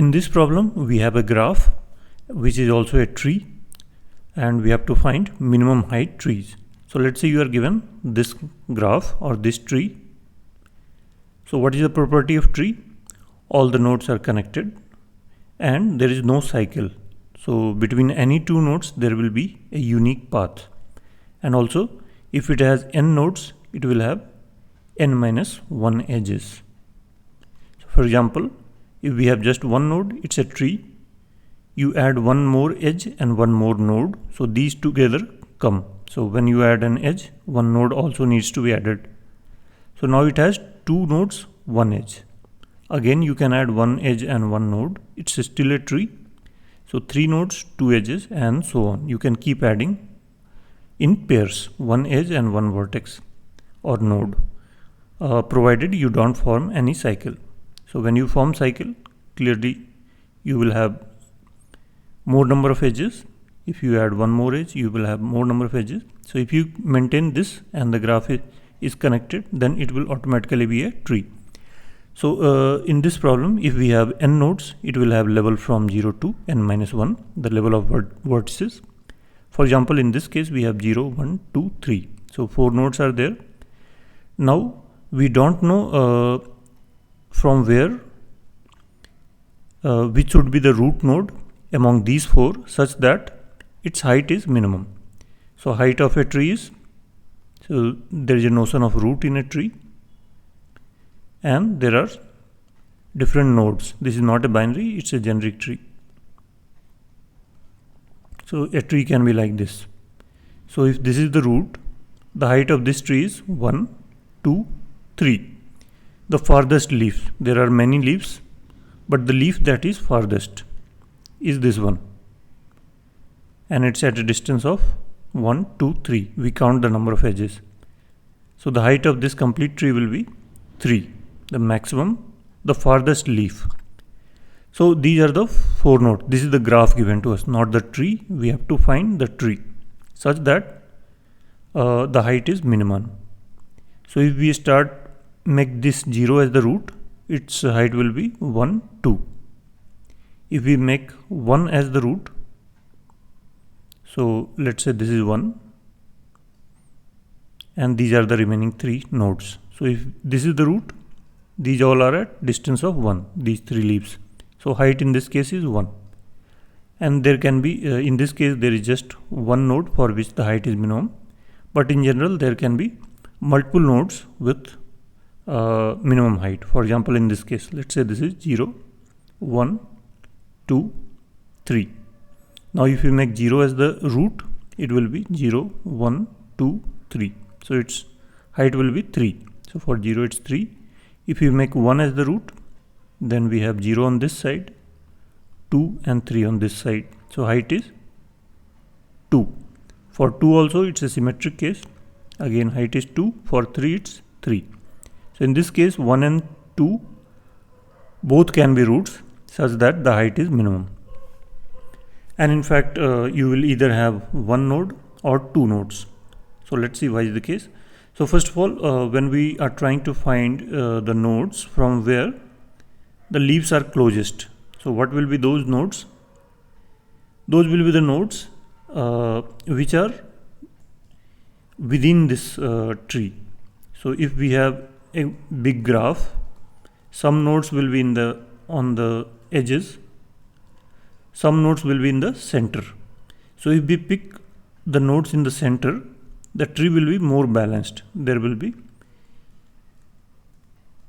In this problem, we have a graph which is also a tree, and we have to find minimum height trees. So let's say you are given this graph or this tree. So what is the property of tree? All the nodes are connected and there is no cycle. So between any two nodes there will be a unique path. And also if it has n nodes, it will have n minus 1 edges. So for example, if we have just one node, it's a tree. You add one more edge and one more node. So these together come. So when you add an edge, one node also needs to be added. So now it has two nodes, one edge. Again, you can add one edge and one node. It's still a tree. So three nodes, two edges, and so on. You can keep adding in pairs, one edge and one vertex or node, provided you don't form any cycle. So when you form cycle, clearly you will have more number of edges. If you add one more edge, you will have more number of edges. So if you maintain this and the graph is connected, then it will automatically be a tree. So in this problem, if we have n nodes, it will have level from 0 to n minus 1, the level of vertices. For example, in this case, we have 0, 1, 2, 3. So 4 nodes are there. Now we don't know from where which should be the root node among these 4 such that its height is minimum. So height of a tree is, so there is a notion of root in a tree, and there are different nodes. This is not a binary, it's a generic tree. So a tree can be like this. So if this is the root, the height of this tree is 1, 2, 3. The farthest leaf, there are many leaves, but the leaf that is farthest is this one, and it's at a distance of 1, 2, 3. We count the number of edges. So the height of this complete tree will be 3, the maximum, the farthest leaf. So these are the 4 nodes. This is the graph given to us, not the tree. We have to find the tree such that the height is minimum. So if we make this 0 as the root, its height will be 1, 2. If we make 1 as the root, so let's say this is 1, and these are the remaining 3 nodes. So if this is the root, these all are at distance of 1, these 3 leaves. So height in this case is 1. And there can be, in this case, there is just one node for which the height is minimum. But in general, there can be multiple nodes with minimum height. For example, in this case, let's say this is 0, 1, 2, 3. Now if you make 0 as the root, it will be 0, 1, 2, 3. So its height will be 3. So for 0 it's 3. If you make 1 as the root, then we have 0 on this side, 2 and 3 on this side. So height is 2. For 2 also it's a symmetric case. Again height is 2. For 3 it's 3. So in this case 1 and 2 both can be roots such that the height is minimum. And in fact you will either have one node or two nodes. So let's see why is the case. So first of all, when we are trying to find the nodes from where the leaves are closest. So what will be those nodes? Those will be the nodes which are within this tree. So if we have a big graph, some nodes will be on the edges, some nodes will be in the center. So if we pick the nodes in the center, the tree will be more balanced. There will be,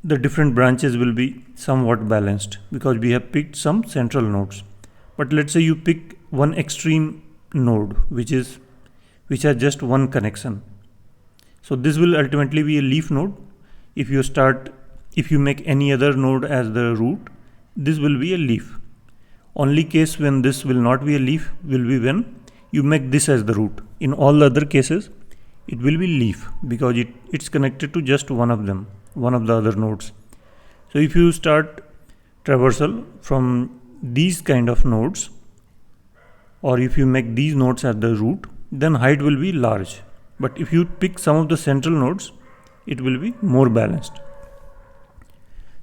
the different branches will be somewhat balanced because we have picked some central nodes. But let's say you pick one extreme node which has just one connection. So this will ultimately be a leaf node. If you make any other node as the root, this will be a leaf. Only case when this will not be a leaf will be when you make this as the root. In all the other cases, it will be leaf because it's connected to just one of them, one of the other nodes. So if you start traversal from these kind of nodes, or if you make these nodes at the root, then height will be large. But if you pick some of the central nodes, it will be more balanced.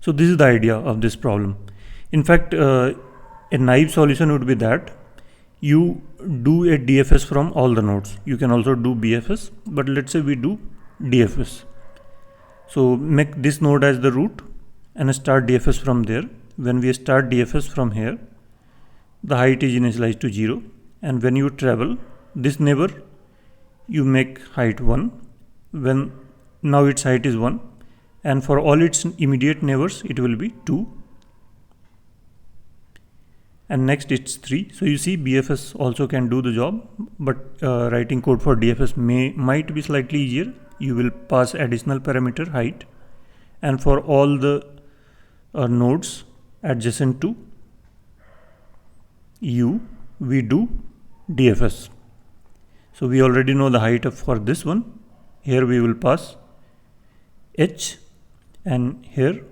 So this is the idea of this problem. In fact, a naive solution would be that you do a DFS from all the nodes. You can also do BFS, but let's say we do DFS. So make this node as the root and start DFS from there. When we start DFS from here, the height is initialized to 0, and when you travel this neighbor, you make height 1. When now its height is 1, and for all its immediate neighbors it will be 2, and next it's 3. So you see, BFS also can do the job, but writing code for DFS might be slightly easier. You will pass additional parameter height, and for all the nodes adjacent to U, we do DFS. So we already know the height for this one. Here we will pass h, and here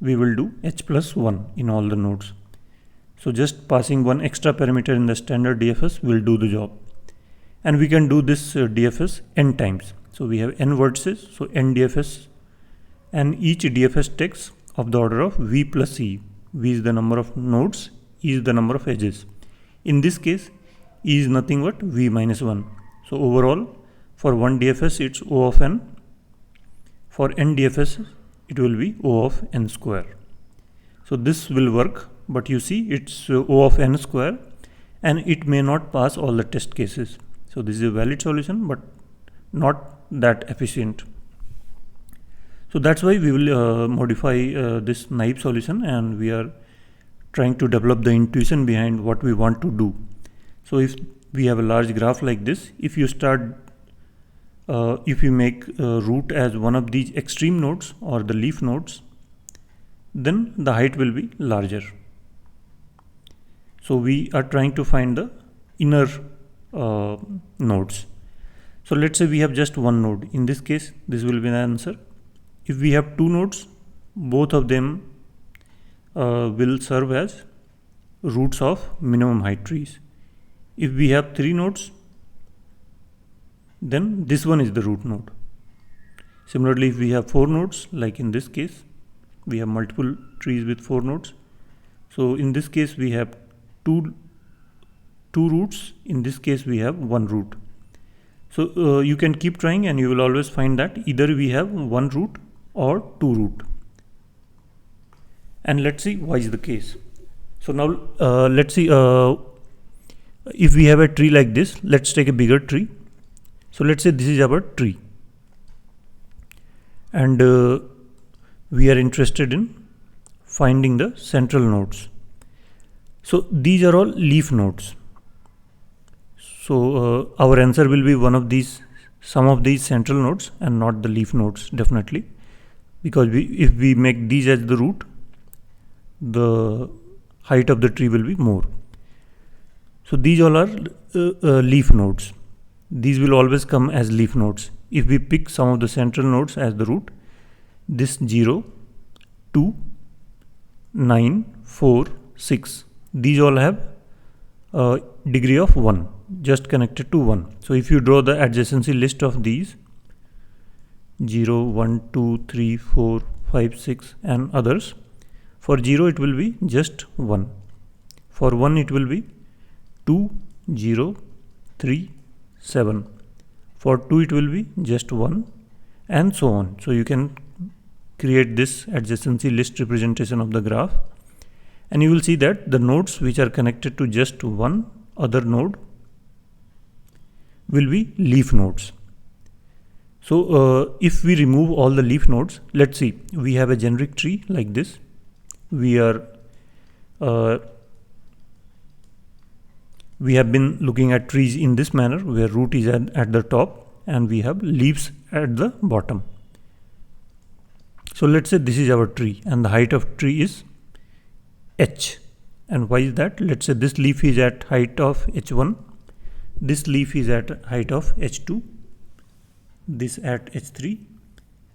we will do h plus 1 in all the nodes. So just passing one extra parameter in the standard DFS will do the job. And we can do this DFS n times. So we have n vertices, so n DFS, and each DFS takes of the order of v plus e. V is the number of nodes, e is the number of edges. In this case, e is nothing but v minus 1. So overall, for one DFS it's O of n. For n DFS, it will be O of n square. So this will work, but you see it's O of n square, and it may not pass all the test cases. So this is a valid solution, but not that efficient. So that's why we will modify this naive solution, and we are trying to develop the intuition behind what we want to do. So if we have a large graph like this, if you make root as one of these extreme nodes or the leaf nodes, then the height will be larger. So we are trying to find the inner nodes. So let's say we have just one node. In this case, this will be the answer. If we have two nodes, both of them will serve as roots of minimum height trees. If we have three nodes, then this one is the root node. Similarly, if we have four nodes, like in this case, we have multiple trees with four nodes. So in this case, we have two roots. In this case, we have one root. So you can keep trying, and you will always find that either we have one root or two root. And let's see why is the case. So now let's see if we have a tree like this. Let's take a bigger tree. So let's say this is our tree, and we are interested in finding the central nodes. So these are all leaf nodes. So our answer will be some of these central nodes, and not the leaf nodes, definitely, because if we make these as the root, the height of the tree will be more. So these all are leaf nodes. These will always come as leaf nodes. If we pick some of the central nodes as the root, this 0, 2, 9, 4, 6, these all have a degree of 1, just connected to 1. So if you draw the adjacency list of these 0, 1, 2, 3, 4, 5, 6 and others, for 0 it will be just 1. For 1 it will be 2, 0, 3, 7. For 2 it will be just 1, and so on. So you can create this adjacency list representation of the graph, and you will see that the nodes which are connected to just one other node will be leaf nodes. So if we remove all the leaf nodes, let's see, we have a generic tree like this. We have been looking at trees in this manner, where root is at the top and we have leaves at the bottom. So let's say this is our tree, and the height of tree is h. And why is that? Let's say this leaf is at height of h1, this leaf is at height of h2, this at h3,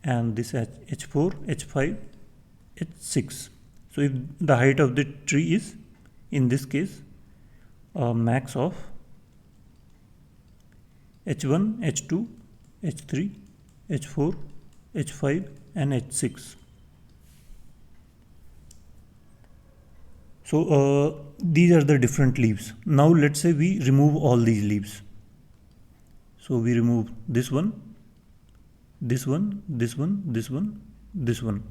and this at h4, h5, h6. So if the height of the tree is, in this case, a max of h1, h2, h3, h4, h5 and h6. So these are the different leaves. Now let's say we remove all these leaves. So we remove this one, this one, this one, this one, this one.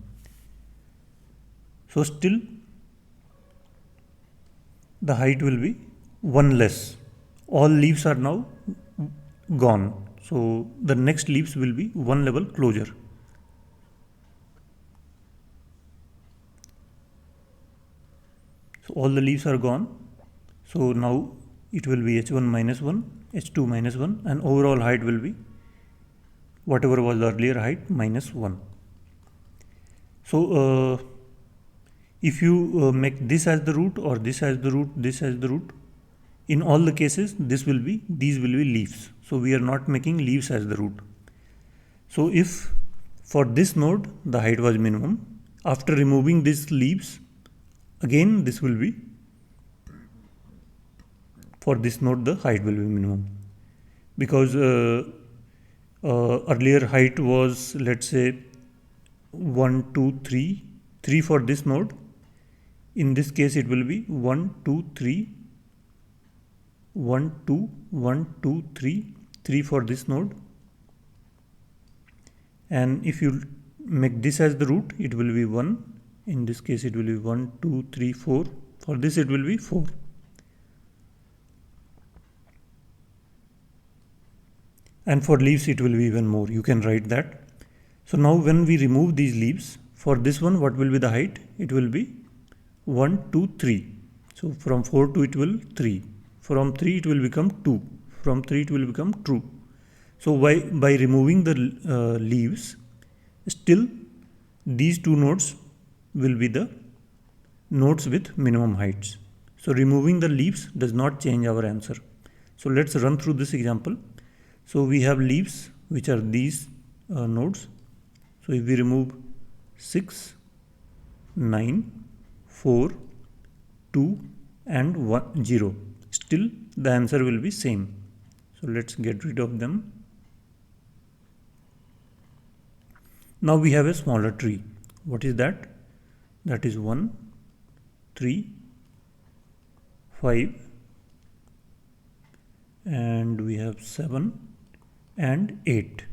So still the height will be one less. All leaves are now gone. So the next leaves will be one level closer. So all the leaves are gone. So now it will be h1 minus 1, h2 minus 1, and overall height will be whatever was the earlier height minus 1. So if you make this as the root or this as the root, this as the root, in all the cases these will be leaves. So we are not making leaves as the root. So if for this node the height was minimum, after removing these leaves, again this will be, for this node the height will be minimum, because earlier height was, let's say, 1 2 3 for this node. In this case it will be 1 2 3 1 2 1 2 3 for this node, and if you make this as the root it will be 1. In this case it will be 1 2 3 4. For this it will be 4. And for leaves it will be even more. You can write that. So now when we remove these leaves, for this one what will be the height? It will be 1 2 3. So from 4 to it will 3. From 3 it will become 2. From 3 it will become 2. So by removing the leaves, still these two nodes will be the nodes with minimum heights. So removing the leaves does not change our answer. So let's run through this example. So we have leaves which are these nodes. So if we remove 6, 9, 4, 2 and 1, 0, still the answer will be same. So let's get rid of them. Now we have a smaller tree. What is that? That is 1, 3, 5, and we have 7 and 8.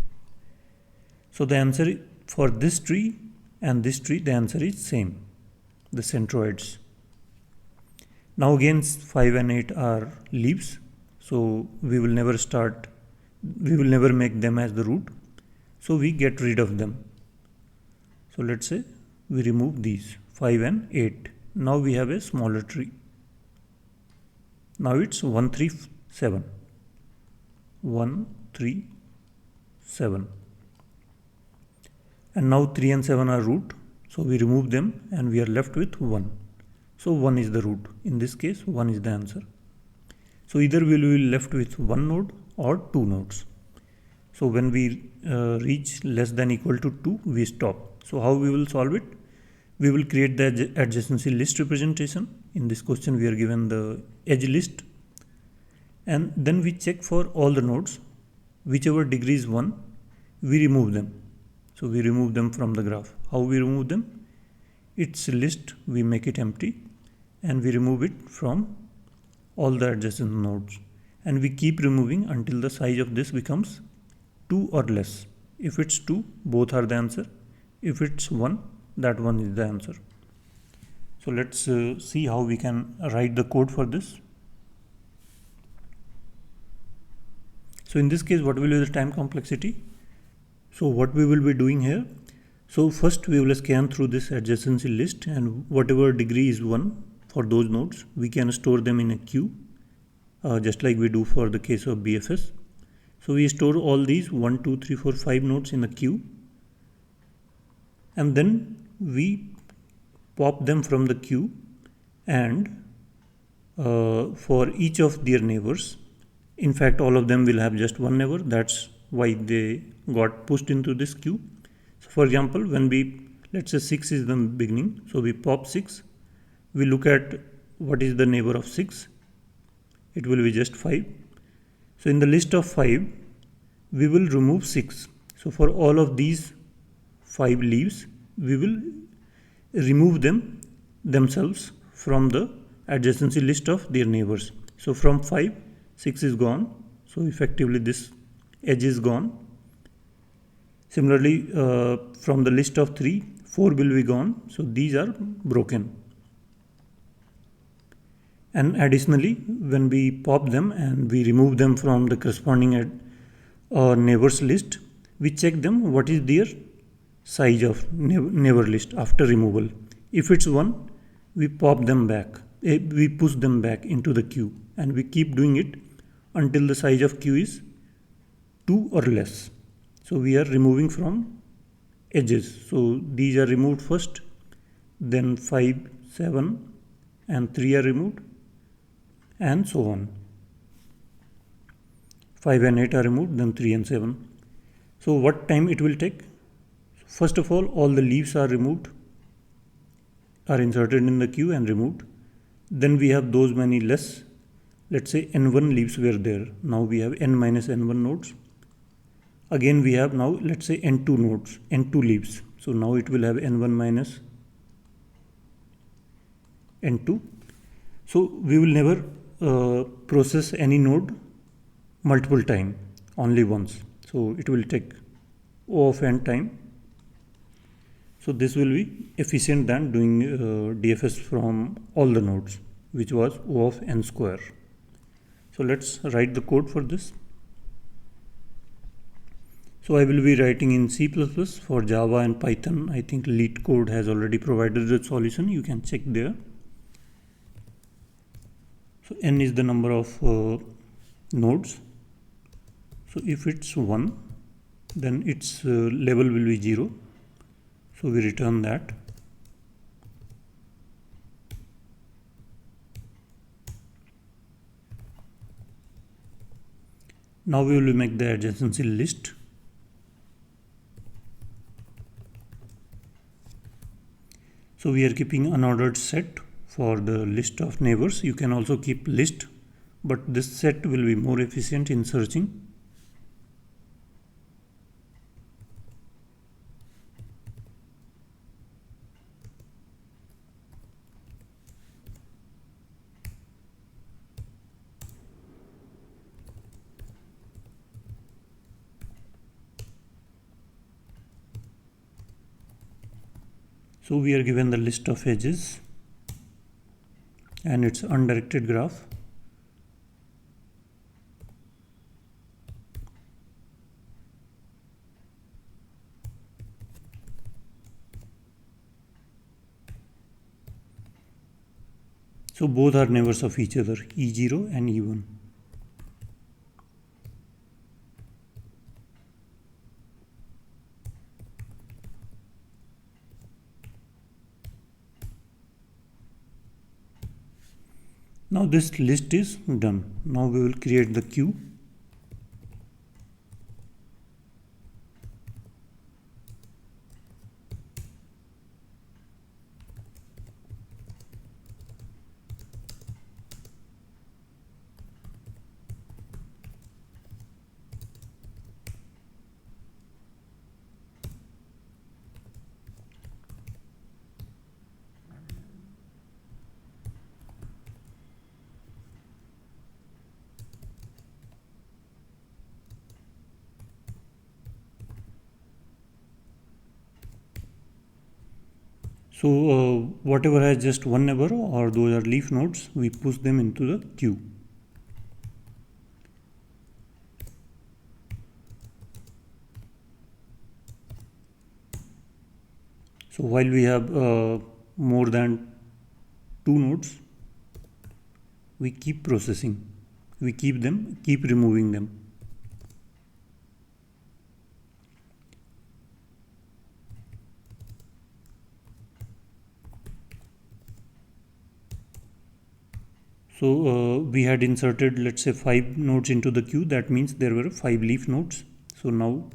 So the answer for this tree and this tree, the answer is same, the centroids. Now again 5 and 8 are leaves, so we will never make them as the root, so we get rid of them. So let's say we remove these 5 and 8. Now we have a smaller tree. Now it's 1 3 7. 1 3 7, and now 3 and 7 are root, so we remove them and we are left with 1. So 1 is the root. In this case 1 is the answer. So either we will be left with 1 node or 2 nodes. So when we reach less than equal to 2, we stop. So how we will solve it? We will create the adjacency list representation. In this question we are given the edge list, and then we check for all the nodes. Whichever degree is 1, we remove them. So we remove them from the graph. How we remove them? It's a list, we make it empty and we remove it from all the adjacent nodes, and we keep removing until the size of this becomes 2 or less. If it's 2, both are the answer. If it's 1, that one is the answer. So let's see how we can write the code for this. So in this case, what will be the time complexity? So what we will be doing here, so first we will scan through this adjacency list, and whatever degree is 1 for those nodes, we can store them in a queue, just like we do for the case of BFS. So we store all these 1, 2, 3, 4, 5 nodes in a queue, and then we pop them from the queue, and for each of their neighbors, in fact all of them will have just one neighbor, that's why they got pushed into this queue. So for example, when we, let's say 6 is the beginning, so we pop 6, we look at what is the neighbor of 6, it will be just 5. So in the list of 5, we will remove 6. So for all of these 5 leaves, we will remove them themselves from the adjacency list of their neighbors. So from 5, 6 is gone. So effectively this edge is gone. Similarly, from the list of 3, 4 will be gone. So these are broken. And additionally, when we pop them and we remove them from the corresponding neighbors list, we check them what is their size of neighbor list after removal. If it's 1, we pop them back, we push them back into the queue, and we keep doing it until the size of queue is 2 or less. So we are removing from edges. So these are removed first, then 5, 7 and 3 are removed, and so on. 5 and 8 are removed, then 3 and 7. So what time it will take? First of all the leaves are removed, are inserted in the queue and removed. Then we have those many less. Let's say n1 leaves were there. Now we have n minus n1 nodes. Again we have now, let's say n2 nodes, n2 leaves. So now it will have n1 minus n2. So we will never process any node multiple time, only once. So it will take O of n time. So this will be efficient than doing DFS from all the nodes, which was O of n square. So let's write the code for this. So I will be writing in C++. For Java and Python, I think LeetCode has already provided the solution. You can check there. So n is the number of nodes. So if it's 1, then its level will be 0. So we return that. Now we will make the adjacency list. So we are keeping unordered set for the list of neighbors. You can also keep list, but this set will be more efficient in searching. So we are given the list of edges and its undirected graph. So both are neighbors of each other, E0 and E1. Now this list is done. Now we will create the queue. So whatever has just one neighbor or those are leaf nodes, we push them into the queue. So while we have more than 2 nodes, we keep processing. We keep removing them. So we had inserted, let's say, 5 nodes into the queue. That means there were 5 leaf nodes. So now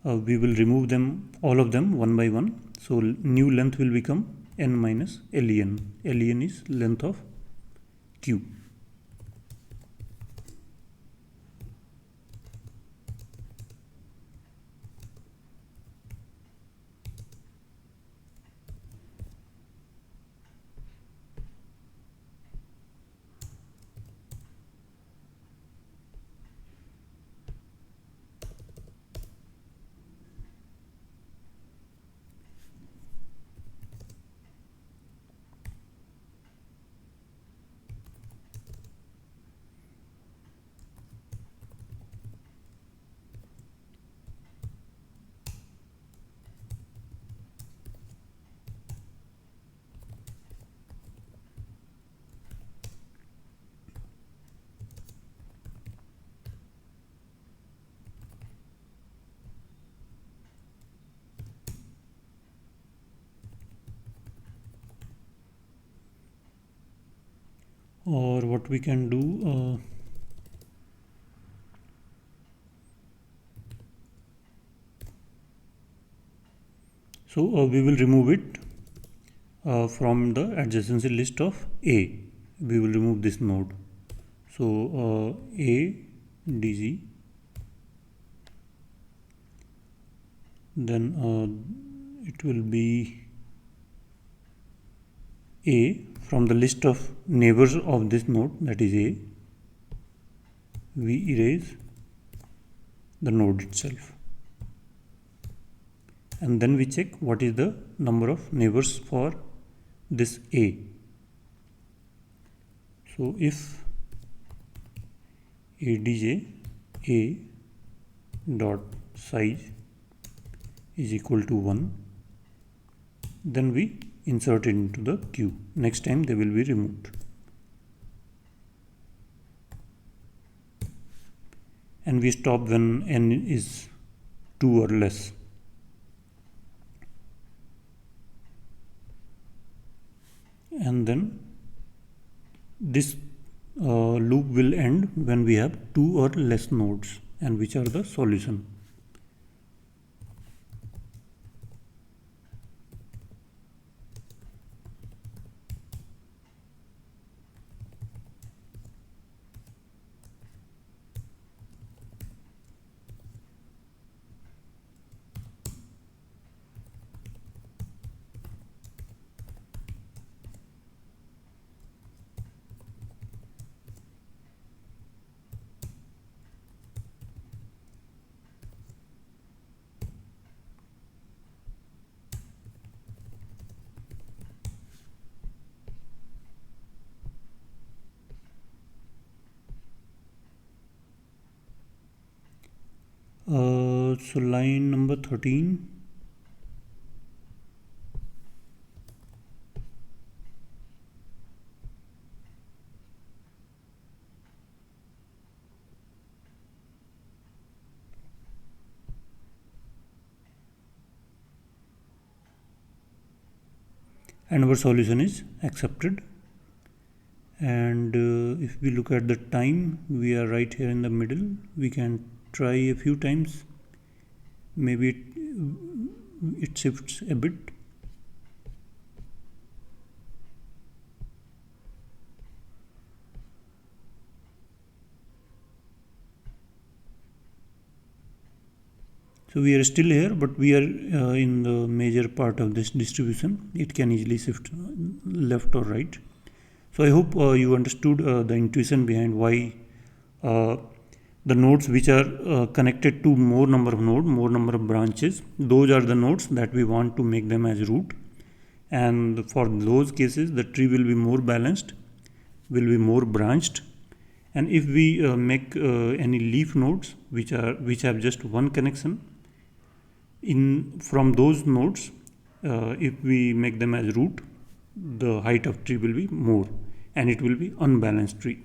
we will remove them, all of them, one by one. So new length will become n minus len. Len is length of queue. Or what we can do, we will remove it from the adjacency list of A. We will remove this node. So A dg, then it will be A from the list of neighbors of this node, that is A. We erase the node itself, and then we check what is the number of neighbors for this A. So if adj A dot size is equal to 1, then we insert it into the queue. Next time they will be removed. And we stop when n is 2 or less. And then this loop will end when we have 2 or less nodes, and which are the solution. So line number 13. And our solution is accepted. And if we look at the time, we are right here in the middle. We can try a few times. Maybe it shifts a bit. So we are still here, but we are in the major part of this distribution. It can easily shift left or right. So I hope you understood the intuition behind why the nodes which are connected to more number of branches, those are the nodes that we want to make them as root. And for those cases, the tree will be more balanced, will be more branched. And if we make any leaf nodes which have just one connection, from those nodes, if we make them as root, the height of tree will be more, and it will be unbalanced tree.